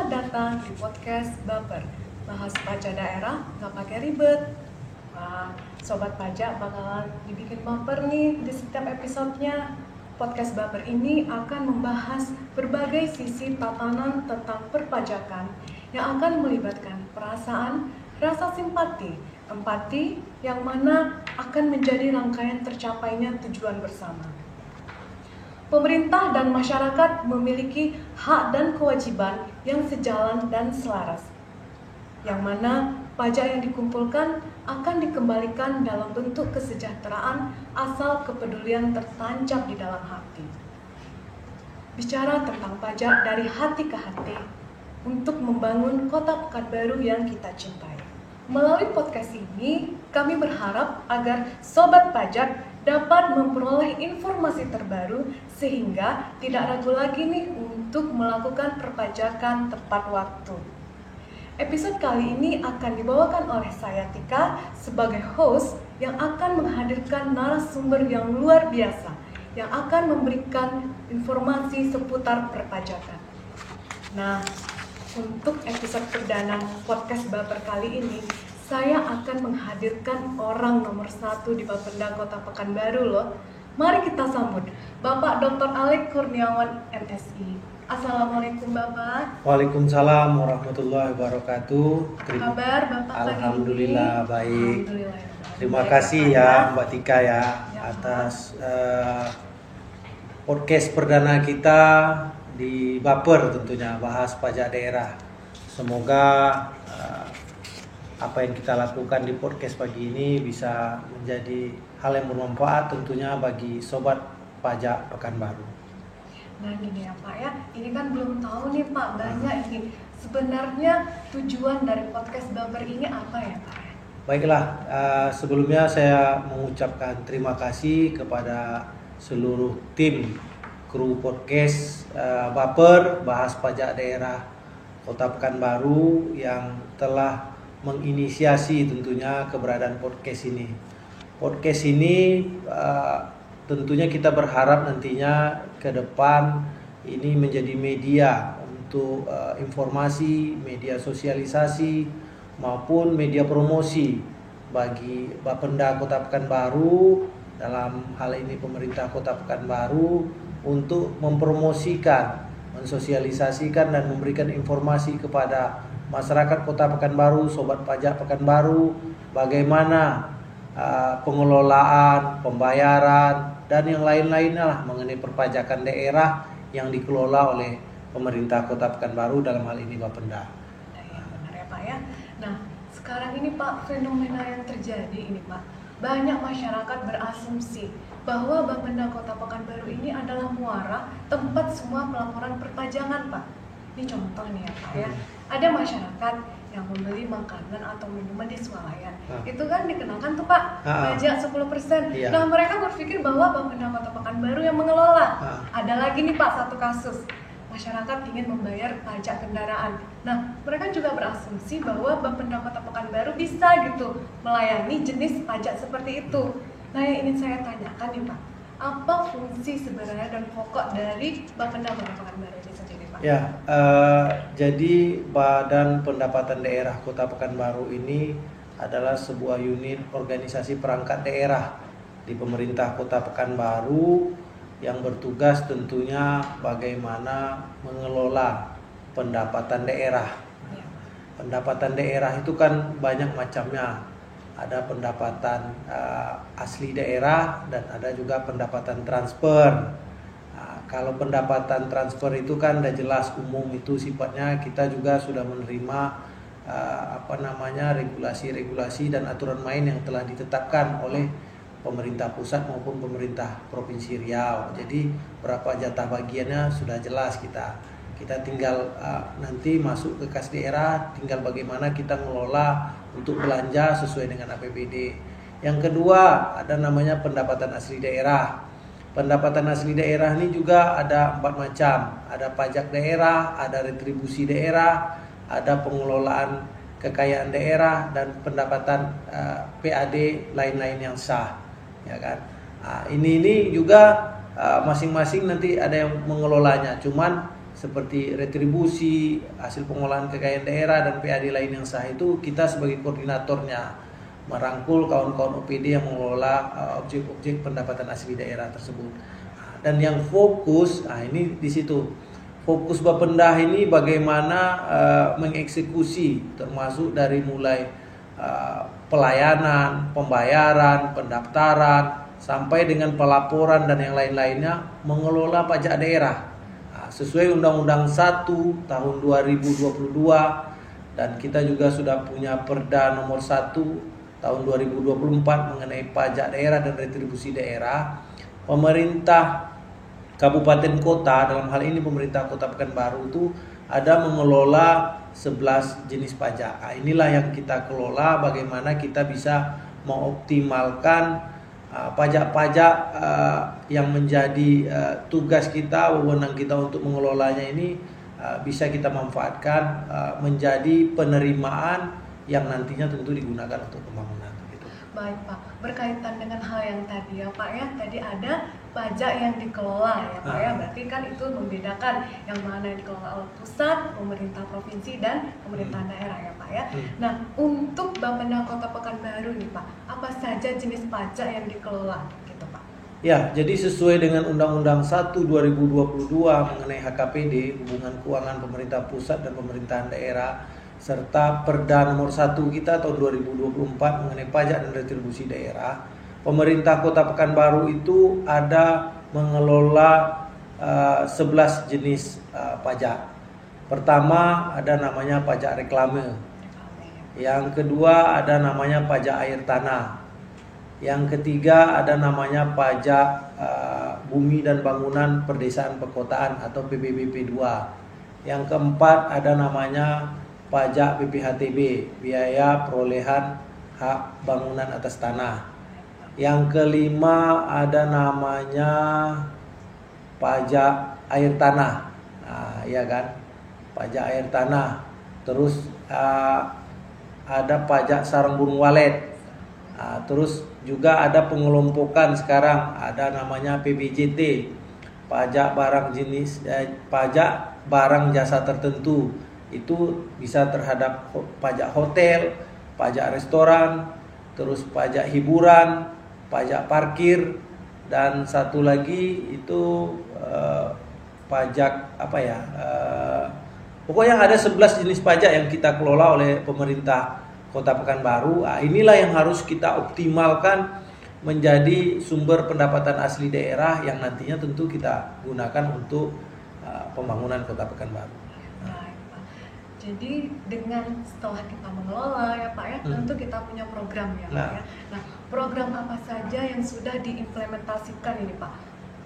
Selamat datang di podcast Baper. Bahas pajak daerah nggak pakai ribet. Wah, sobat pajak bakalan dibikin baper nih di setiap episodenya. Podcast Baper ini akan membahas berbagai sisi tatanan tentang perpajakan yang akan melibatkan perasaan, rasa simpati, empati, yang mana akan menjadi rangkaian tercapainya tujuan bersama. Pemerintah dan masyarakat memiliki hak dan kewajiban yang sejalan dan selaras, yang mana pajak yang dikumpulkan akan dikembalikan dalam bentuk kesejahteraan asal kepedulian tertancap di dalam hati. Bicara tentang pajak dari hati ke hati untuk membangun kota Pekanbaru yang kita cintai. Melalui podcast ini, kami berharap agar sobat pajak dapat memperoleh informasi terbaru sehingga tidak ragu lagi nih untuk melakukan perpajakan tepat waktu. Episode kali ini akan dibawakan oleh saya Tika sebagai host yang akan menghadirkan narasumber yang luar biasa yang akan memberikan informasi seputar perpajakan. Nah, untuk episode perdana podcast Baper kali ini, saya akan menghadirkan orang nomor 1 di Bapenda Kota Pekanbaru loh. Mari kita sambut Bapak Dr. Alek Kurniawan MSI. Assalamualaikum Bapak. Waalaikumsalam warahmatullahi wabarakatuh. Kabar Bapak pagi ini? Alhamdulillah baik. Alhamdulillah. Terima kasih ya Mbak Tika ya atas podcast perdana kita di Baper, tentunya bahas pajak daerah. Semoga apa yang kita lakukan di podcast pagi ini bisa menjadi hal yang bermanfaat tentunya bagi sobat pajak Pekanbaru. Nah gini ya Pak ya, ini kan belum tahu nih Pak, banyak ini. Sebenarnya tujuan dari podcast Baper ini apa ya Pak? Baiklah, sebelumnya saya mengucapkan terima kasih kepada seluruh tim kru podcast Baper bahas pajak daerah Kota Pekanbaru yang telah menginisiasi tentunya keberadaan podcast ini. Podcast ini tentunya kita berharap nantinya ke depan ini menjadi media untuk informasi, media sosialisasi maupun media promosi bagi Bapenda Kota Pekanbaru, dalam hal ini pemerintah Kota Pekanbaru, untuk mempromosikan, mensosialisasikan dan memberikan informasi kepada masyarakat Kota Pekanbaru, sobat pajak Pekanbaru, bagaimana pengelolaan, pembayaran dan yang lain-lainnya lah mengenai perpajakan daerah yang dikelola oleh pemerintah Kota Pekanbaru, dalam hal ini Bapenda. Ya, benar ya Pak ya. Nah, sekarang ini Pak, fenomena yang terjadi ini Pak, banyak masyarakat berasumsi bahwa Bapenda Kota Pekanbaru ini adalah muara tempat semua pelaporan perpajakan Pak. Ini contoh nih ya Pak ya. Ada masyarakat yang membeli makanan atau minuman di swalayan. Itu kan dikenakan tuh Pak pajak 10%. Iya. Nah, mereka berpikir bahwa Bapenda Kota Pekanbaru yang mengelola. Ada lagi nih Pak satu kasus. Masyarakat ingin membayar pajak kendaraan. Nah, mereka juga berasumsi bahwa Bapenda Kota Pekanbaru bisa gitu melayani jenis pajak seperti itu. Nah, yang ingin saya tanyakan nih Pak, apa fungsi sebenarnya dan pokok dari Bapenda Kota Pekanbaru ini sendiri Pak? Ya, jadi Badan Pendapatan Daerah Kota Pekanbaru ini adalah sebuah unit organisasi perangkat daerah di pemerintah Kota Pekanbaru yang bertugas tentunya bagaimana mengelola pendapatan daerah. Pendapatan daerah itu kan banyak macamnya. Ada pendapatan asli daerah dan ada juga pendapatan transfer. Kalau pendapatan transfer itu kan udah jelas umum, itu sifatnya kita juga sudah menerima regulasi-regulasi dan aturan main yang telah ditetapkan oleh pemerintah pusat maupun pemerintah Provinsi Riau. Jadi berapa jatah bagiannya sudah jelas kita tinggal nanti masuk ke kas daerah, tinggal bagaimana kita ngelola untuk belanja sesuai dengan APBD. Yang kedua ada namanya pendapatan asli daerah. Pendapatan asli daerah ini juga ada 4 macam. Ada pajak daerah, ada retribusi daerah, ada pengelolaan kekayaan daerah dan pendapatan PAD lain-lain yang sah, ya kan? Ini juga masing-masing nanti ada yang mengelolanya. Cuman seperti retribusi, hasil pengolahan kekayaan daerah dan PAD lain yang sah itu kita sebagai koordinatornya merangkul kawan-kawan OPD yang mengelola objek-objek pendapatan asli daerah tersebut. Dan yang fokus, ini di situ fokus Bapenda ini bagaimana mengeksekusi termasuk dari mulai pelayanan, pembayaran, pendaftaran sampai dengan pelaporan dan yang lain-lainnya mengelola pajak daerah sesuai Undang-Undang 1 tahun 2022 dan kita juga sudah punya Perda nomor 1 tahun 2024 mengenai pajak daerah dan retribusi daerah. Pemerintah kabupaten kota, dalam hal ini pemerintah Kota Pekanbaru itu ada mengelola 11 jenis pajak. Inilah yang kita kelola, bagaimana kita bisa mengoptimalkan pajak-pajak yang menjadi tugas kita, wewenang kita untuk mengelolanya ini bisa kita manfaatkan menjadi penerimaan yang nantinya tentu digunakan untuk pembangunan. Baik Pak, berkaitan dengan hal yang tadi ya Pak ya, tadi ada pajak yang dikelola ya Pak ya, berarti kan itu membedakan yang mana yang dikelola oleh pusat, pemerintah provinsi dan pemerintah daerah ya Pak ya. Nah, untuk Bapenda Kota Pekanbaru nih Pak, apa saja jenis pajak yang dikelola gitu Pak? Ya, jadi sesuai dengan Undang-Undang 1 2022 mengenai HKPD, hubungan keuangan pemerintah pusat dan pemerintahan daerah, serta Perda nomor 1 kita tahun 2024 mengenai pajak dan retribusi daerah, pemerintah Kota Pekanbaru itu ada mengelola 11 jenis pajak. Pertama ada namanya pajak reklame. Yang kedua ada namanya pajak air tanah. Yang ketiga ada namanya pajak bumi dan bangunan perdesaan perkotaan atau PBBP 2. Yang keempat ada namanya pajak BPHTB, biaya perolehan hak bangunan atas tanah. Yang kelima ada namanya pajak air tanah. Nah, ya kan? Pajak air tanah. Terus ada pajak sarang burung walet. Terus juga ada pengelompokan sekarang, ada namanya PBJT, pajak barang jenis pajak barang jasa tertentu. Itu bisa terhadap pajak hotel, pajak restoran, terus pajak hiburan, pajak parkir, dan satu lagi itu pajak apa ya? Pokoknya ada 11 jenis pajak yang kita kelola oleh pemerintah Kota Pekanbaru. Inilah yang harus kita optimalkan menjadi sumber pendapatan asli daerah yang nantinya tentu kita gunakan untuk pembangunan Kota Pekanbaru. Jadi dengan setelah kita mengelola ya Pak ya, tentu kita punya program ya Pak ya. Nah, program apa saja yang sudah diimplementasikan ini Pak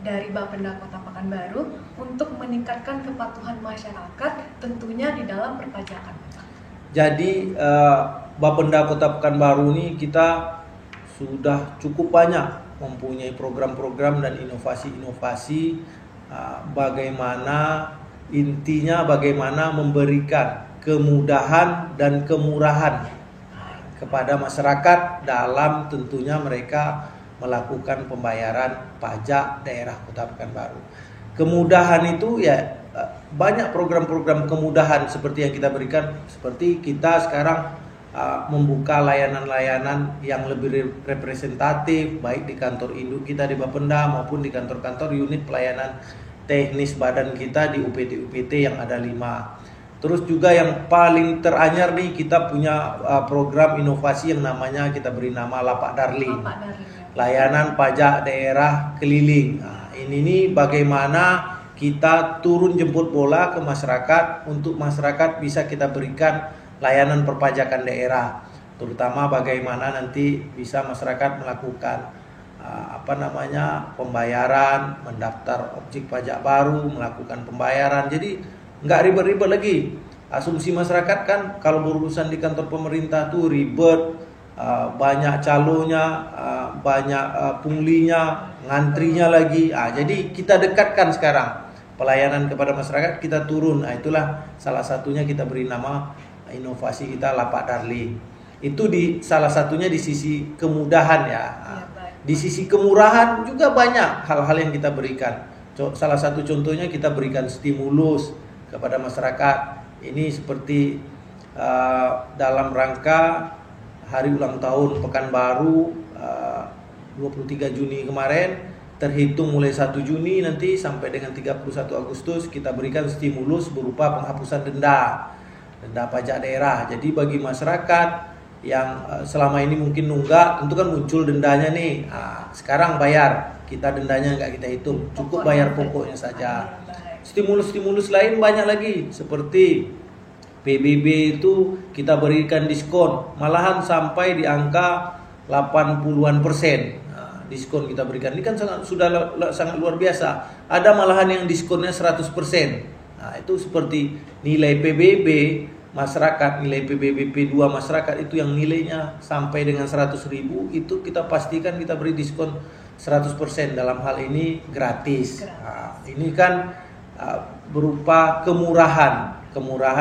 dari Bapenda Kota Pekanbaru untuk meningkatkan kepatuhan masyarakat tentunya di dalam perpajakan? Jadi Bapenda Kota Pekanbaru ini kita sudah cukup banyak mempunyai program-program dan inovasi-inovasi bagaimana memberikan kemudahan dan kemurahan kepada masyarakat dalam tentunya mereka melakukan pembayaran pajak daerah Kota Pekanbaru. Kemudahan itu ya banyak program-program kemudahan seperti yang kita berikan, seperti kita sekarang membuka layanan-layanan yang lebih representatif baik di kantor induk kita di Bapenda maupun di kantor-kantor unit pelayanan teknis badan kita di UPT-UPT yang ada 5. Terus juga yang paling teranyar nih, kita punya program inovasi yang namanya kita beri nama Lapak Darling, layanan pajak daerah keliling. Nah, ini bagaimana kita turun jemput bola ke masyarakat untuk masyarakat bisa kita berikan layanan perpajakan daerah, terutama bagaimana nanti bisa masyarakat melakukan pembayaran, mendaftar objek pajak baru, melakukan pembayaran. Jadi nggak ribet-ribet lagi. Asumsi masyarakat kan kalau berurusan di kantor pemerintah tuh ribet, banyak calonnya, banyak punglinya, ngantrinya lagi. Jadi kita dekatkan sekarang pelayanan kepada masyarakat, kita turun. Itulah salah satunya kita beri nama inovasi kita Lapak Darling. Itu salah satunya di sisi kemudahan ya. Di sisi kemurahan juga banyak hal-hal yang kita berikan. Salah satu contohnya kita berikan stimulus kepada masyarakat. Ini seperti dalam rangka hari ulang tahun Pekanbaru 23 Juni kemarin, terhitung mulai 1 Juni nanti sampai dengan 31 Agustus kita berikan stimulus berupa penghapusan denda pajak daerah. Jadi bagi masyarakat yang selama ini mungkin nunggak, tentu kan muncul dendanya nih. Sekarang bayar, kita dendanya nggak kita hitung, cukup bayar pokoknya saja. Stimulus lain banyak lagi, seperti PBB itu kita berikan diskon, malahan sampai di angka 80-an%. Diskon kita berikan, ini kan sudah sangat luar biasa. Ada malahan yang diskonnya 100%. Itu seperti nilai PBB masyarakat, nilai PBB P2 masyarakat itu yang nilainya sampai dengan 100.000, itu kita pastikan kita beri diskon 100%, dalam hal ini gratis. Ini kan berupa kemurahan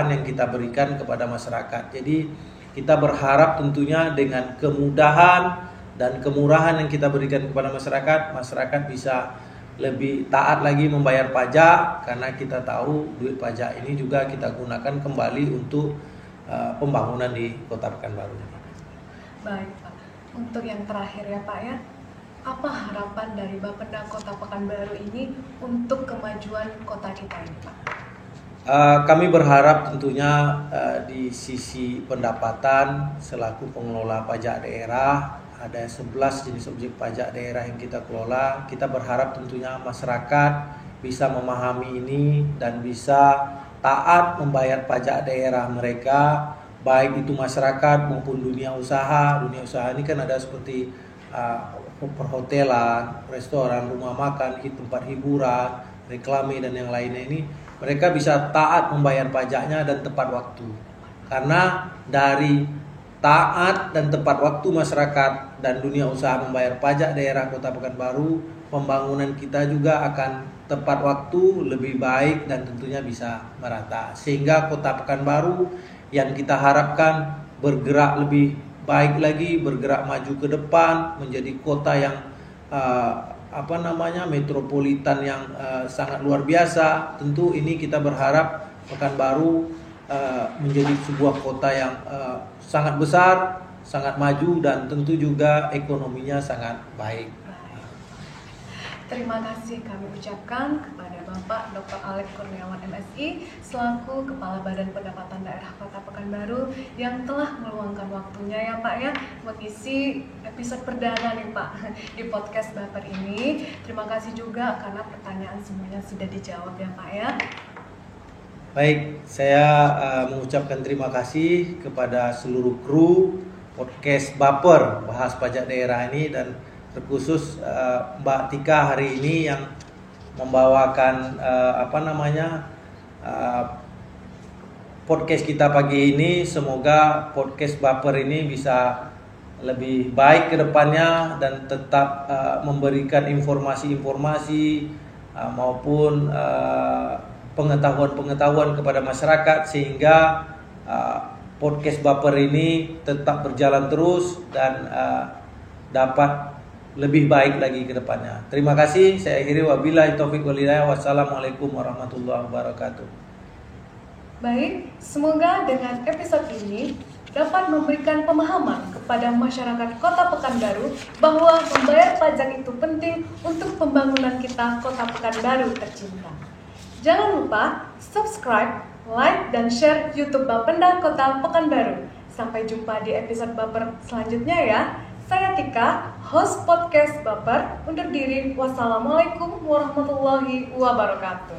yang kita berikan kepada masyarakat. Jadi kita berharap tentunya dengan kemudahan dan kemurahan yang kita berikan kepada masyarakat bisa lebih taat lagi membayar pajak, karena kita tahu duit pajak ini juga kita gunakan kembali untuk pembangunan di Kota Pekanbaru. Baik Pak, untuk yang terakhir ya Pak ya, apa harapan dari Bapenda Kota Pekanbaru ini untuk kemajuan kota kita ini Pak? Kami berharap tentunya di sisi pendapatan selaku pengelola pajak daerah, ada 11 jenis objek pajak daerah yang kita kelola. Kita berharap tentunya masyarakat bisa memahami ini dan bisa taat membayar pajak daerah mereka, baik itu masyarakat maupun dunia usaha. Dunia usaha ini kan ada seperti perhotelan, restoran, rumah makan, tempat hiburan, reklame dan yang lainnya ini. Mereka bisa taat membayar pajaknya dan tepat waktu. Karena dari taat dan tepat waktu masyarakat dan dunia usaha membayar pajak daerah Kota Pekanbaru, pembangunan kita juga akan tepat waktu, lebih baik dan tentunya bisa merata. Sehingga Kota Pekanbaru yang kita harapkan bergerak lebih baik lagi, bergerak maju ke depan, menjadi kota yang metropolitan yang sangat luar biasa. Tentu ini kita berharap Pekanbaru menjadi sebuah kota yang sangat besar, sangat maju dan tentu juga ekonominya sangat baik. Terima kasih kami ucapkan kepada Bapak Dr. Alex Kurniawan MSI selaku Kepala Badan Pendapatan Daerah Kota Pekanbaru yang telah meluangkan waktunya ya Pak ya mengisi episode perdana nih Pak di podcast Baper ini. Terima kasih juga karena pertanyaan semuanya sudah dijawab ya Pak ya. Baik, saya mengucapkan terima kasih kepada seluruh kru podcast Baper bahas pajak daerah ini, dan terkhusus Mbak Tika hari ini yang membawakan podcast kita pagi ini. Semoga podcast Baper ini bisa lebih baik ke depannya dan tetap memberikan informasi-informasi maupun pengetahuan kepada masyarakat, sehingga podcast Baper ini tetap berjalan terus dan dapat lebih baik lagi ke depannya. Terima kasih. Saya akhiri, wabillahi taufiq wal hidayah. Wassalamualaikum warahmatullahi wabarakatuh. Baik, semoga dengan episode ini dapat memberikan pemahaman kepada masyarakat Kota Pekanbaru bahwa membayar pajak itu penting untuk pembangunan kita Kota Pekanbaru tercinta. Jangan lupa subscribe, like, dan share YouTube Bapenda Kota Pekanbaru. Sampai jumpa di episode Baper selanjutnya ya. Saya Tika, host podcast Baper, undur diri. Wassalamualaikum warahmatullahi wabarakatuh.